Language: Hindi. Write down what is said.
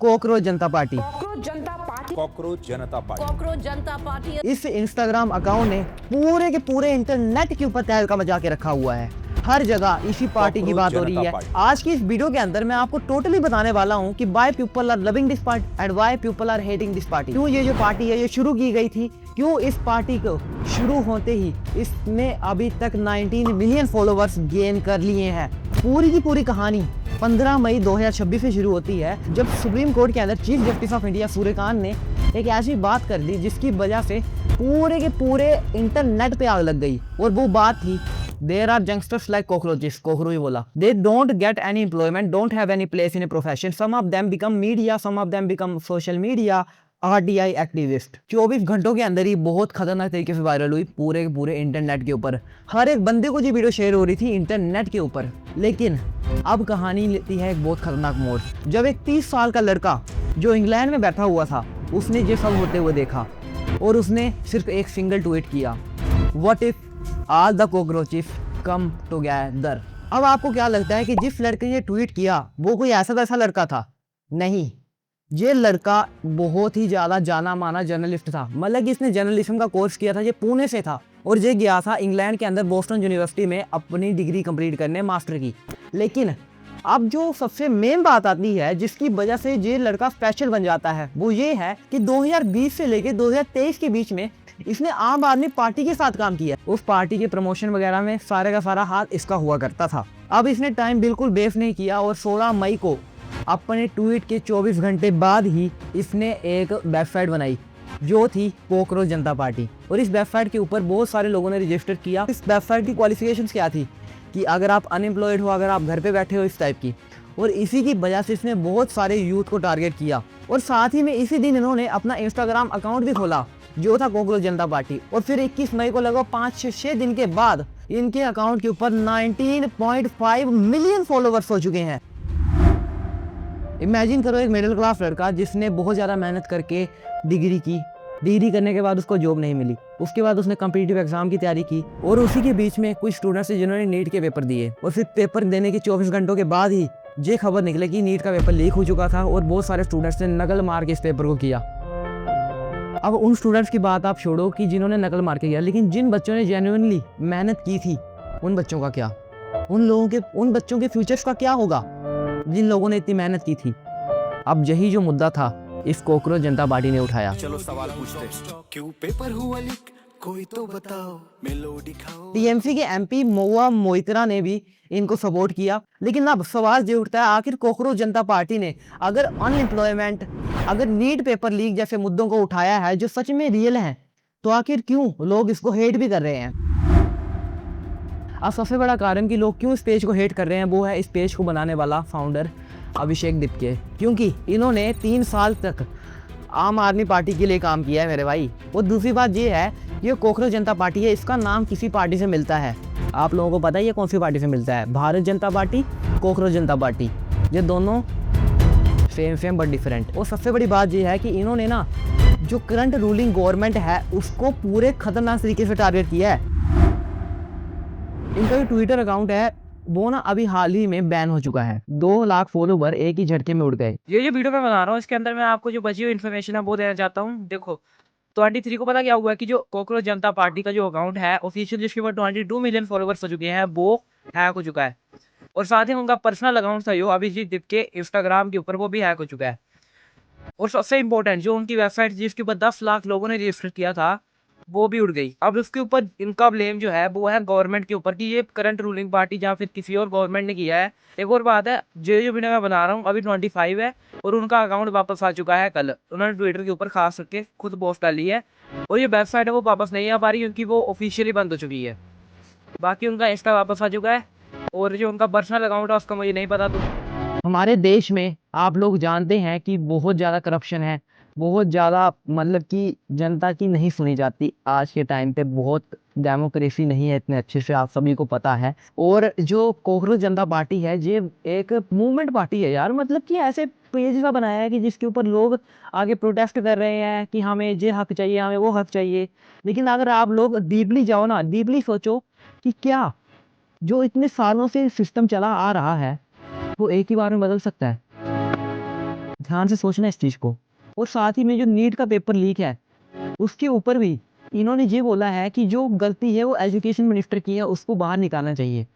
कॉकरोच जनता पार्टी। कॉकरोच जनता पार्टी। इस इंस्टाग्राम अकाउंट ने पूरे के पूरे इंटरनेट के ऊपर तहलका मचा के रखा हुआ है। हर जगह इसी पार्टी की बात हो रही है। आज की इस वीडियो के अंदर मैं आपको टोटली बताने वाला हूं कि why people are loving this party and why people are hating this party. क्यों ये जो पार्टी है ये शुरू की गई थी, क्यों इस पार्टी को शुरू होते ही इसने अभी तक 19 मिलियन फॉलोवर्स गेन कर लिए हैं। पूरी की पूरी कहानी 15 मई 2026 से शुरू होती है, जब सुप्रीम कोर्ट के अंदर chief justice of India Suryakant ने एक ऐसी बात कर दी जिसकी वजह से पूरे के पूरे इंटरनेट पे आग लग गई। और वो बात थी, there are youngsters like cockroaches, कोकरो ही बोला, they don't get any employment, don't have any place in a profession, some of them become media, some of them become social media RTI activist. 24 घंटों के अंदर ही बहुत खतरनाक तरीके से वायरल हुई पूरे के पूरे इंटरनेट के ऊपर। हर एक बंदे को ये वीडियो शेयर हो रही थी इंटरनेट के ऊपर। लेकिन अब कहानी लेती है एक बहुत खतरनाक मोड़, जब एक 30 साल का लड़का जो इंग्लैंड में बैठा हुआ था, उसने ये सब होते हुए देखा और उसने सिर्फ एक सिंगल ट्वीट किया, what if all the cockroaches come together. अब आपको क्या लगता है कि जिस लड़के ने ट्वीट किया वो कोई ऐसा वैसा लड़का था? नहीं, ये लड़का बहुत ही ज्यादा जाना माना जर्नलिस्ट था। मतलब कि इसने जर्नलिज्म का कोर्स किया था, ये पुणे से था और ये गया था इंग्लैंड के अंदर बोस्टन यूनिवर्सिटी में अपनी डिग्री कंप्लीट करने, मास्टर की। लेकिन अब जो सबसे मेन बात आती है जिसकी वजह से ये लड़का स्पेशल बन जाता है, वो ये है कि 2020 से लेकर 2023 के बीच में इसने आम आदमी पार्टी के साथ काम किया। उस पार्टी के प्रमोशन वगैरह में सारे का सारा हाथ इसका हुआ करता था। अब इसने टाइम बिल्कुल वेस्ट नहीं किया और 16 मई को अपने ट्वीट के 24 घंटे बाद ही इसने एक वेबसाइट बनाई जो थी कॉकरोच जनता पार्टी। और इस वेबसाइट के ऊपर बहुत सारे लोगों ने रजिस्टर किया। इस वेबसाइट की क्वालिफिकेशंस क्या थी कि अगर आप अनएम्प्लॉयड हो, अगर आप घर पे बैठे हो, इस टाइप की। और इसी की वजह से इसने बहुत सारे यूथ को टारगेट किया। और साथ ही में इसी दिन इन्होंने अपना इंस्टाग्राम अकाउंट भी खोला जो था कॉकरोच जनता पार्टी। और फिर 21 मई को लगभग 5-6 दिन के बाद इनके अकाउंट के ऊपर 19.5 मिलियन फॉलोवर्स हो चुके हैं। इमेजिन करो, एक मिडिल क्लास लड़का जिसने बहुत ज़्यादा मेहनत करके डिग्री की, डिग्री करने के बाद उसको जॉब नहीं मिली, उसके बाद उसने कॉम्पिटिटिव एग्जाम की तैयारी की और उसी के बीच में कुछ स्टूडेंट्स जिन्होंने नीट के पेपर दिए और फिर पेपर देने के 24 घंटों के बाद ही ये खबर निकले कि नीट का पेपर लीक हो चुका था और बहुत सारे स्टूडेंट्स ने नकल मार के इस पेपर को किया। अब उन स्टूडेंट्स की बात आप छोड़ो कि जिन्होंने नकल मार के किया, लेकिन जिन बच्चों ने जेन्युइनली मेहनत की थी उन बच्चों का क्या? उन बच्चों के फ्यूचर्स का क्या होगा जिन लोगों ने इतनी मेहनत की थी? अब यही जो मुद्दा था इस कॉकरोच जनता पार्टी ने उठाया। चलो सवाल पूछते, क्यों पेपर हुआ लीक, कोई तो बताओ, मेलोडी खाओ। टीएमसी के एमपी महुआ मोइत्रा ने भी इनको सपोर्ट किया। लेकिन अब सवाल ये उठता है, आखिर कॉकरोच जनता पार्टी ने अगर अनएम्प्लॉयमेंट, अगर नीट पेपर लीक जैसे मुद्दों को उठाया है जो सच में रियल हैं, तो आखिर क्यों लोग इसको हेट भी कर रहे हैं? अब सबसे बड़ा कारण कि लोग क्यों इस पेज को हेट कर रहे हैं वो है इस पेज को बनाने वाला फाउंडर अभिषेक दिपके, क्योंकि इन्होंने 3 साल तक आम आदमी पार्टी के लिए काम किया है मेरे भाई। और दूसरी बात ये है, ये कॉकरोच जनता पार्टी है, इसका नाम किसी पार्टी से मिलता है। आप लोगों को पता है ये कौन सी पार्टी से मिलता है? भारत जनता पार्टी, कॉकरोच जनता पार्टी, ये दोनों सेम बट डिफरेंट। और सबसे बड़ी बात ये है कि इन्होंने ना जो करंट रूलिंग गवर्नमेंट है उसको पूरे खतरनाक तरीके से टारगेट किया है। इनका जो ट्विटर अकाउंट है वो ना अभी हाल ही में बैन हो चुका है। 2 लाख फॉलोवर एक ही झटके में उड़ गए। ये जो वीडियो मैं बना रहा हूँ इसके अंदर मैं आपको जो बची हुई इन्फॉर्मेशन है वो देना चाहता हूँ। देखो 23 को पता क्या हुआ है कि जो कॉकरोच जनता पार्टी का जो अकाउंट है ऑफिशियल, जिसके ऊपर 22 मिलियन फॉलोवर्स हो चुके हैं, वो हैक हो चुका है। और साथ ही उनका पर्सनल अकाउंट था जो अभिजीत दिप के इंस्टाग्राम के ऊपर, वो भी हैक हो चुका है। और सबसे इंपॉर्टेंट, जो उनकी वेबसाइट जिसके ऊपर 10 लाख लोगों ने रजिस्टर किया था वो भी उड़ गई। अब उसके ऊपर इनका ब्लेम जो है वो है गवर्नमेंट के ऊपर कि ये करंट रूलिंग पार्टी या फिर किसी और गवर्नमेंट ने किया है। एक और बात है, जो वीडियो मैं बना रहा हूँ अभी 25 है और उनका अकाउंट वापस आ चुका है कल। उन्होंने ट्विटर के ऊपर खास करके खुद पोस्ट डाली है और ये वेबसाइट है वो वापस नहीं आ पा रही क्योंकि वो ऑफिशियली बंद हो चुकी है। बाकी उनका इंस्टा वापस आ चुका है और जो उनका पर्सनल अकाउंट है उसका मुझे नहीं पता। तो हमारे देश में आप लोग जानते हैं कि बहुत ज़्यादा करप्शन है, बहुत ज़्यादा, मतलब कि जनता की नहीं सुनी जाती आज के टाइम पे। बहुत डेमोक्रेसी नहीं है इतने अच्छे से, आप सभी को पता है। और जो कॉकरोच जनता पार्टी है ये एक मूवमेंट पार्टी है यार। मतलब कि ऐसे पेज का बनाया है कि जिसके ऊपर लोग आगे प्रोटेस्ट कर रहे हैं कि हमें ये हक चाहिए, हमें वो हक चाहिए। लेकिन अगर आप लोग डीपली जाओ ना, डीपली सोचो कि क्या जो इतने सालों से सिस्टम चला आ रहा है वो एक ही बार में बदल सकता है? ध्यान से सोचना इस चीज़ को। और साथ ही में जो नीट का पेपर लीक है, उसके ऊपर भी इन्होंने ये बोला है कि जो गलती है वो एजुकेशन मिनिस्टर की है, उसको बाहर निकालना चाहिए।